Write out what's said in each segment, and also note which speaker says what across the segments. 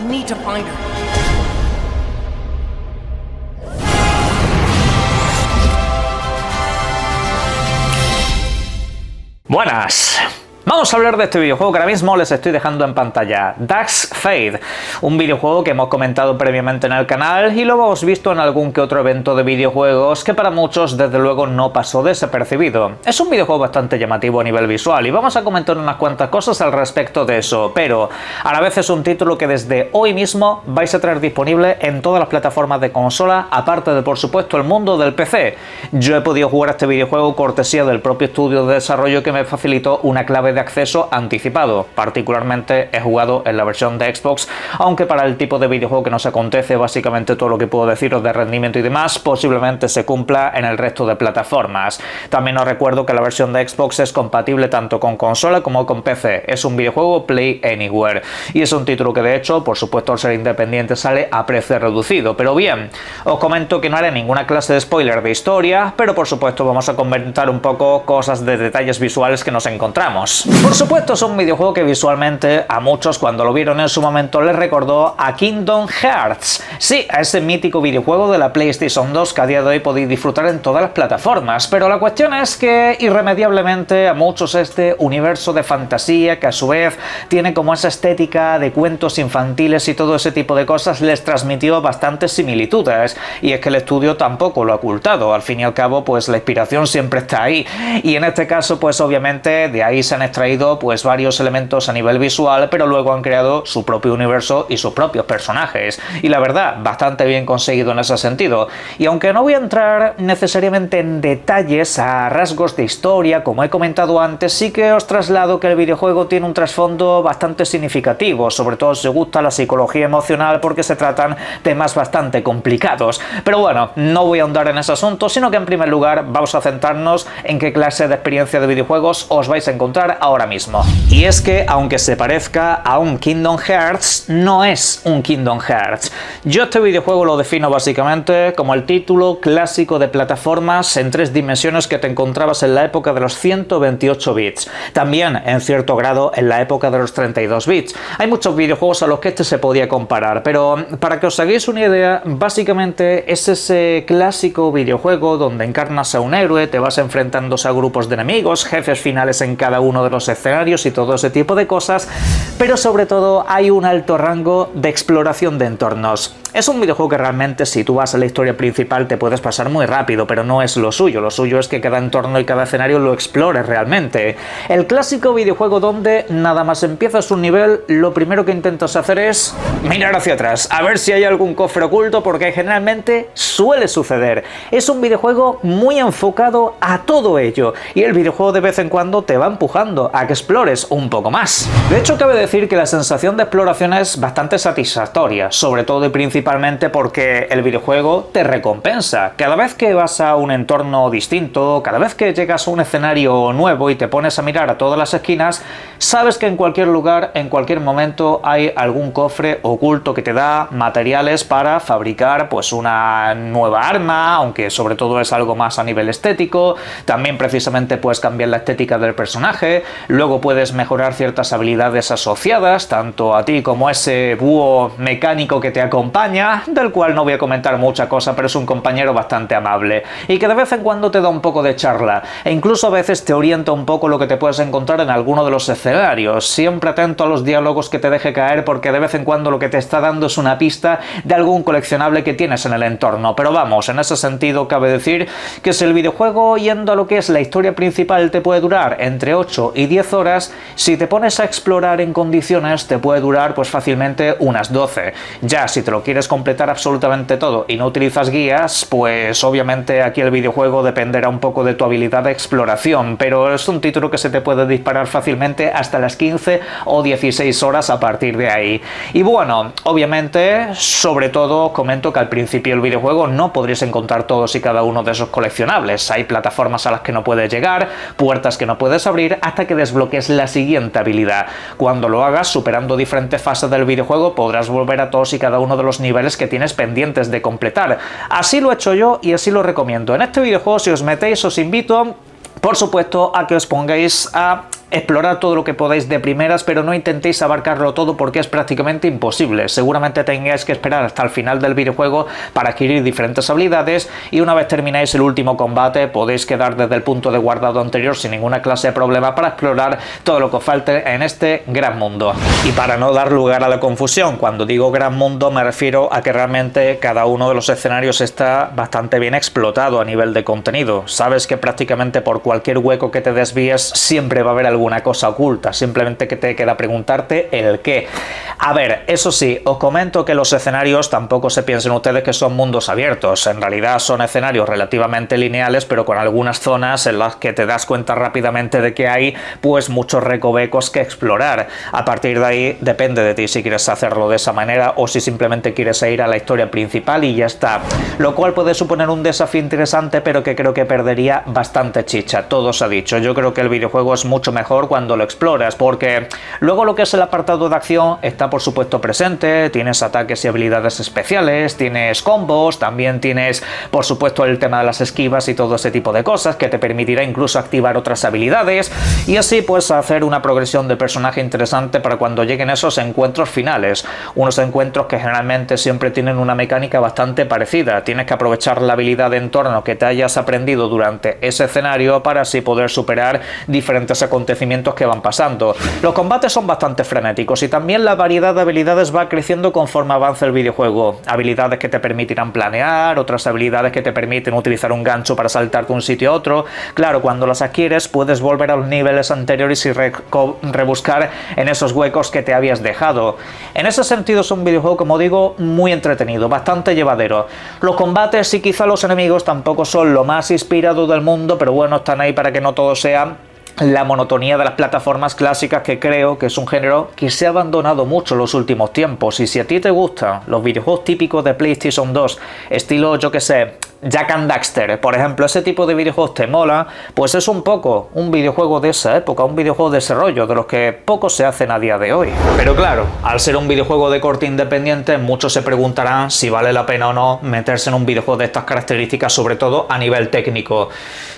Speaker 1: I need to find her.
Speaker 2: Buenas. Vamos a hablar de este videojuego que ahora mismo les estoy dejando en pantalla, Dark's Fate, un videojuego que hemos comentado previamente en el canal y lo hemos visto en algún que otro evento de videojuegos que para muchos desde luego no pasó desapercibido. Es un videojuego bastante llamativo a nivel visual y vamos a comentar unas cuantas cosas al respecto de eso, pero a la vez es un título que desde hoy mismo vais a tener disponible en todas las plataformas de consola, aparte de por supuesto el mundo del PC. Yo he podido jugar a este videojuego cortesía del propio estudio de desarrollo que me facilitó una clave de acceso anticipado. Particularmente he jugado en la versión de Xbox, aunque para el tipo de videojuego que nos acontece, básicamente todo lo que puedo deciros de rendimiento y demás posiblemente se cumpla en el resto de plataformas. También os recuerdo que la versión de Xbox es compatible tanto con consola como con PC. Es un videojuego Play Anywhere y es un título que de hecho, por supuesto al ser independiente, sale a precio reducido. Pero bien, os comento que no haré ninguna clase de spoiler de historia, pero por supuesto vamos a comentar un poco cosas de detalles visuales que nos encontramos. Por supuesto es un videojuego que visualmente a muchos cuando lo vieron en su momento les recordó a Kingdom Hearts. Sí, a ese mítico videojuego de la PlayStation 2 que a día de hoy podéis disfrutar en todas las plataformas, pero la cuestión es que irremediablemente a muchos este universo de fantasía que a su vez tiene como esa estética de cuentos infantiles y todo ese tipo de cosas les transmitió bastantes similitudes, y es que el estudio tampoco lo ha ocultado. Al fin y al cabo pues la inspiración siempre está ahí, y en este caso pues obviamente de ahí se han extraído pues varios elementos a nivel visual, pero luego han creado su propio universo y sus propios personajes, y la verdad bastante bien conseguido en ese sentido. Y aunque no voy a entrar necesariamente en detalles a rasgos de historia como he comentado antes, sí que os traslado que el videojuego tiene un trasfondo bastante significativo, sobre todo si os gusta la psicología emocional, porque se tratan temas bastante complicados. Pero bueno, no voy a ahondar en ese asunto, sino que en primer lugar vamos a centrarnos en qué clase de experiencia de videojuegos os vais a encontrar ahora mismo. Y es que aunque se parezca a un Kingdom Hearts, no es un Kingdom Hearts. Yo este videojuego lo defino básicamente como el título clásico de plataformas en 3 dimensiones que te encontrabas en la época de los 128 bits, también en cierto grado en la época de los 32 bits. Hay muchos videojuegos a los que este se podía comparar, pero para que os hagáis una idea, básicamente es ese clásico videojuego donde encarnas a un héroe, te vas enfrentándose a grupos de enemigos, jefes finales en cada uno de los escenarios y todo ese tipo de cosas, pero sobre todo hay un alto rango de exploración de entornos. Es un videojuego que realmente si tú vas a la historia principal te puedes pasar muy rápido, pero no es lo suyo es que cada entorno y cada escenario lo explores realmente. El clásico videojuego donde nada más empiezas un nivel, lo primero que intentas hacer es mirar hacia atrás, a ver si hay algún cofre oculto, porque generalmente suele suceder. Es un videojuego muy enfocado a todo ello, y el videojuego de vez en cuando te va empujando a que explores un poco más. De hecho, cabe decir que la sensación de exploración es bastante satisfactoria, sobre todo y principalmente porque el videojuego te recompensa. Cada vez que vas a un entorno distinto, cada vez que llegas a un escenario nuevo y te pones a mirar a todas las esquinas, sabes que en cualquier lugar, en cualquier momento hay algún cofre oculto que te da materiales para fabricar pues una nueva arma, aunque sobre todo es algo más a nivel estético. También precisamente puedes cambiar la estética del personaje, luego puedes mejorar ciertas habilidades asociadas, tanto a ti como a ese búho mecánico que te acompaña, del cual no voy a comentar mucha cosa, pero es un compañero bastante amable, y que de vez en cuando te da un poco de charla, e incluso a veces te orienta un poco lo que te puedes encontrar en alguno de los escenarios. Siempre atento a los diálogos que te deje caer, porque de vez en cuando lo que te está dando es una pista de algún coleccionable que tienes en el entorno. Pero vamos, en ese sentido cabe decir que si el videojuego, yendo a lo que es la historia principal, te puede durar entre 8 y 10 horas, si te pones a explorar en condiciones te puede durar pues fácilmente unas 12. Ya si te lo quieres completar absolutamente todo y no utilizas guías, pues obviamente aquí el videojuego dependerá un poco de tu habilidad de exploración, pero es un título que se te puede disparar fácilmente hasta las 15 o 16 horas a partir de ahí. Y bueno, obviamente, sobre todo comento que al principio del videojuego no podréis encontrar todos y cada uno de esos coleccionables. Hay plataformas a las que no puedes llegar, puertas que no puedes abrir hasta que desbloques la siguiente habilidad. Cuando lo hagas, superando diferentes fases del videojuego, podrás volver a todos y cada uno de los niveles que tienes pendientes de completar. Así lo he hecho yo y así lo recomiendo. En este videojuego, si os metéis, os invito por supuesto a que os pongáis a Explorad todo lo que podáis de primeras, pero no intentéis abarcarlo todo porque es prácticamente imposible. Seguramente tengáis que esperar hasta el final del videojuego para adquirir diferentes habilidades, y una vez termináis el último combate podéis quedar desde el punto de guardado anterior sin ninguna clase de problema para explorar todo lo que os falte en este gran mundo. Y para no dar lugar a la confusión, cuando digo gran mundo me refiero a que realmente cada uno de los escenarios está bastante bien explotado a nivel de contenido. Sabes que prácticamente por cualquier hueco que te desvíes siempre va a haber alguna cosa oculta, simplemente que te queda preguntarte el qué. A ver, eso sí, os comento que los escenarios tampoco se piensen ustedes que son mundos abiertos. En realidad son escenarios relativamente lineales, pero con algunas zonas en las que te das cuenta rápidamente de que hay pues muchos recovecos que explorar. A partir de ahí depende de ti si quieres hacerlo de esa manera o si simplemente quieres ir a la historia principal y ya está. Lo cual puede suponer un desafío interesante, pero que creo que perdería bastante chicha. Todo se ha dicho. Yo creo que el videojuego es mucho mejor cuando lo exploras, porque luego lo que es el apartado de acción está por supuesto presente. Tienes ataques y habilidades especiales, tienes combos, también tienes por supuesto el tema de las esquivas y todo ese tipo de cosas que te permitirá incluso activar otras habilidades y así pues hacer una progresión de personaje interesante para cuando lleguen esos encuentros finales. Unos encuentros que generalmente siempre tienen una mecánica bastante parecida. Tienes que aprovechar la habilidad de entorno que te hayas aprendido durante ese escenario para así poder superar diferentes acontecimientos que van pasando. Los combates son bastante frenéticos y también la variedad de habilidades va creciendo conforme avance el videojuego. Habilidades que te permitirán planear, otras habilidades que te permiten utilizar un gancho para saltarte de un sitio a otro. Claro, cuando las adquieres puedes volver a los niveles anteriores y rebuscar en esos huecos que te habías dejado. En ese sentido es un videojuego, como digo, muy entretenido, bastante llevadero. Los combates y quizá los enemigos tampoco son lo más inspirado del mundo, pero bueno, están ahí para que no todo sea la monotonía de las plataformas clásicas, que creo que es un género que se ha abandonado mucho en los últimos tiempos. Y si a ti te gustan los videojuegos típicos de PlayStation 2, estilo, yo que sé, Jak and Daxter, por ejemplo, ese tipo de videojuegos te mola, pues es un poco un videojuego de esa época, un videojuego de ese rollo, de los que poco se hacen a día de hoy. Pero claro, al ser un videojuego de corte independiente, muchos se preguntarán si vale la pena o no meterse en un videojuego de estas características, sobre todo a nivel técnico.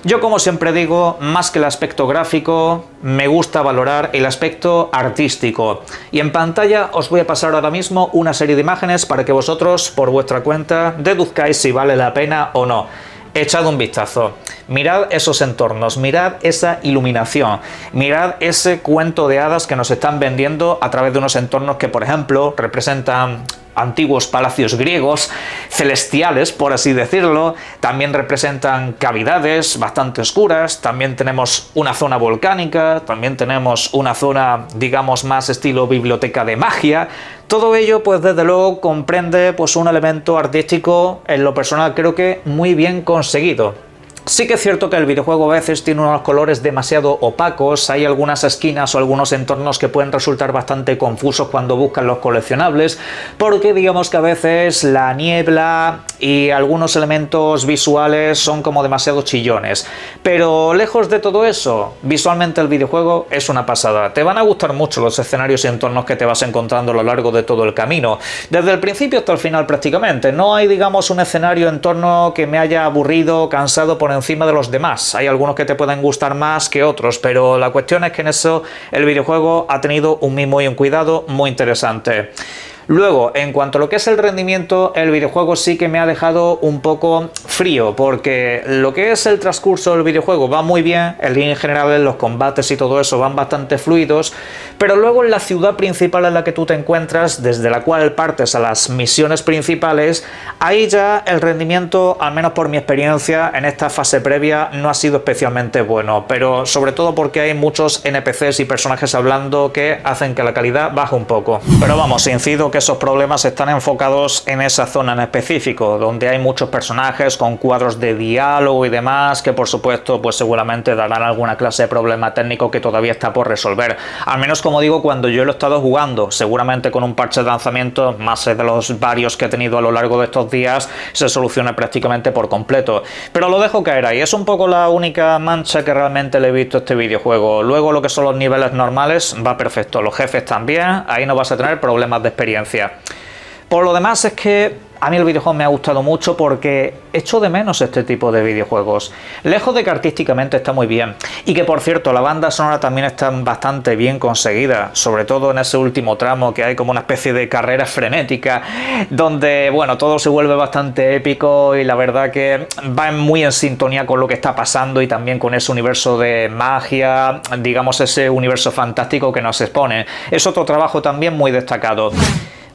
Speaker 2: Yo, como siempre digo, más que el aspecto gráfico, me gusta valorar el aspecto artístico. Y en pantalla os voy a pasar ahora mismo una serie de imágenes para que vosotros, por vuestra cuenta, deduzcáis si vale la pena o no. Echad un vistazo, mirad esos entornos, mirad esa iluminación, mirad ese cuento de hadas que nos están vendiendo a través de unos entornos que, por ejemplo, representan antiguos palacios griegos, celestiales, por así decirlo. También representan cavidades bastante oscuras, también tenemos una zona volcánica, también tenemos una zona, digamos, más estilo biblioteca de magia. Todo ello, pues desde luego, comprende pues un elemento artístico, en lo personal creo que muy bien conseguido. Sí que es cierto que el videojuego a veces tiene unos colores demasiado opacos, hay algunas esquinas o algunos entornos que pueden resultar bastante confusos cuando buscan los coleccionables, porque digamos que a veces la niebla y algunos elementos visuales son como demasiado chillones. Pero lejos de todo eso, visualmente el videojuego es una pasada. Te van a gustar mucho los escenarios y entornos que te vas encontrando a lo largo de todo el camino, desde el principio hasta el final prácticamente. No hay, digamos, un escenario o entorno que me haya aburrido, cansado por encima de los demás. Hay algunos que te pueden gustar más que otros, pero la cuestión es que en eso el videojuego ha tenido un mimo y un cuidado muy interesante. Luego, en cuanto a lo que es el rendimiento, el videojuego sí que me ha dejado un poco frío, porque lo que es el transcurso del videojuego va muy bien, en línea general los combates y todo eso van bastante fluidos, pero luego en la ciudad principal en la que tú te encuentras, desde la cual partes a las misiones principales, ahí ya el rendimiento, al menos por mi experiencia en esta fase previa, no ha sido especialmente bueno, pero sobre todo porque hay muchos NPCs y personajes hablando que hacen que la calidad baje un poco. Pero vamos, incido que esos problemas están enfocados en esa zona en específico, donde hay muchos personajes con cuadros de diálogo y demás, que por supuesto pues seguramente darán alguna clase de problema técnico que todavía está por resolver. Al menos, como digo, cuando yo lo he estado jugando, seguramente con un parche de lanzamiento, más de los varios que he tenido a lo largo de estos días, se soluciona prácticamente por completo. Pero lo dejo caer ahí, es un poco la única mancha que realmente le he visto a este videojuego. Luego lo que son los niveles normales va perfecto, los jefes también, ahí no vas a tener problemas de experiencia. Por lo demás es que A mí el videojuego me ha gustado mucho porque echo de menos este tipo de videojuegos. Lejos de que artísticamente está muy bien. Y que, por cierto, la banda sonora también está bastante bien conseguida. Sobre todo en ese último tramo que hay como una especie de carrera frenética. Donde, bueno, todo se vuelve bastante épico y la verdad que va muy en sintonía con lo que está pasando y también con ese universo de magia, digamos ese universo fantástico que nos expone. Es otro trabajo también muy destacado.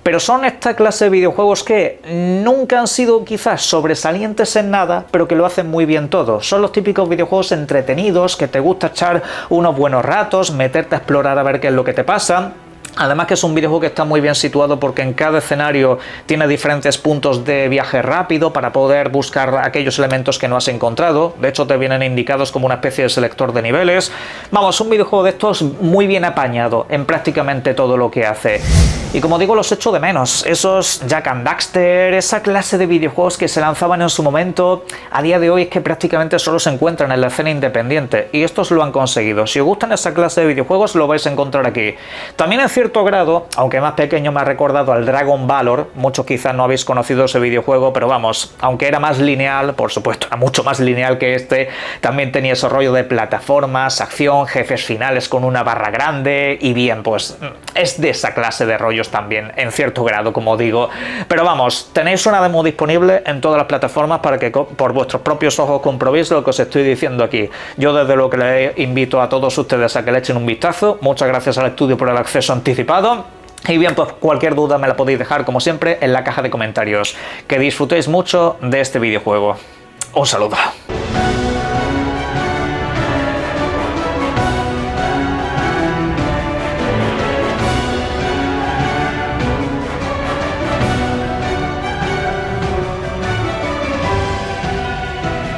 Speaker 2: Pero son esta clase de videojuegos que nunca han sido quizás sobresalientes en nada, pero que lo hacen muy bien todo. Son los típicos videojuegos entretenidos, que te gusta echar unos buenos ratos, meterte a explorar a ver qué es lo que te pasa. Además que es un videojuego que está muy bien situado porque en cada escenario tiene diferentes puntos de viaje rápido para poder buscar aquellos elementos que no has encontrado. De hecho te vienen indicados como una especie de selector de niveles. Vamos, un videojuego de estos muy bien apañado en prácticamente todo lo que hace. Y como digo, los echo de menos. Esos Jak and Daxter, esa clase de videojuegos que se lanzaban en su momento, a día de hoy es que prácticamente solo se encuentran en la escena independiente. Y estos lo han conseguido. Si os gustan esa clase de videojuegos, lo vais a encontrar aquí. También en cierto grado, aunque más pequeño, me ha recordado al Dragon Valor. Muchos quizás no habéis conocido ese videojuego, pero vamos, aunque era más lineal, por supuesto, era mucho más lineal que este, también tenía ese rollo de plataformas, acción, jefes finales con una barra grande, y bien, pues es de esa clase de rollos también, en cierto grado, como digo. Pero vamos, tenéis una demo disponible en todas las plataformas para que por vuestros propios ojos comprobéis lo que os estoy diciendo aquí. Yo desde luego que les invito a todos ustedes a que le echen un vistazo. Muchas gracias al estudio por el acceso anticipado. Y bien, pues cualquier duda me la podéis dejar como siempre en la caja de comentarios. Que disfrutéis mucho de este videojuego. Un saludo.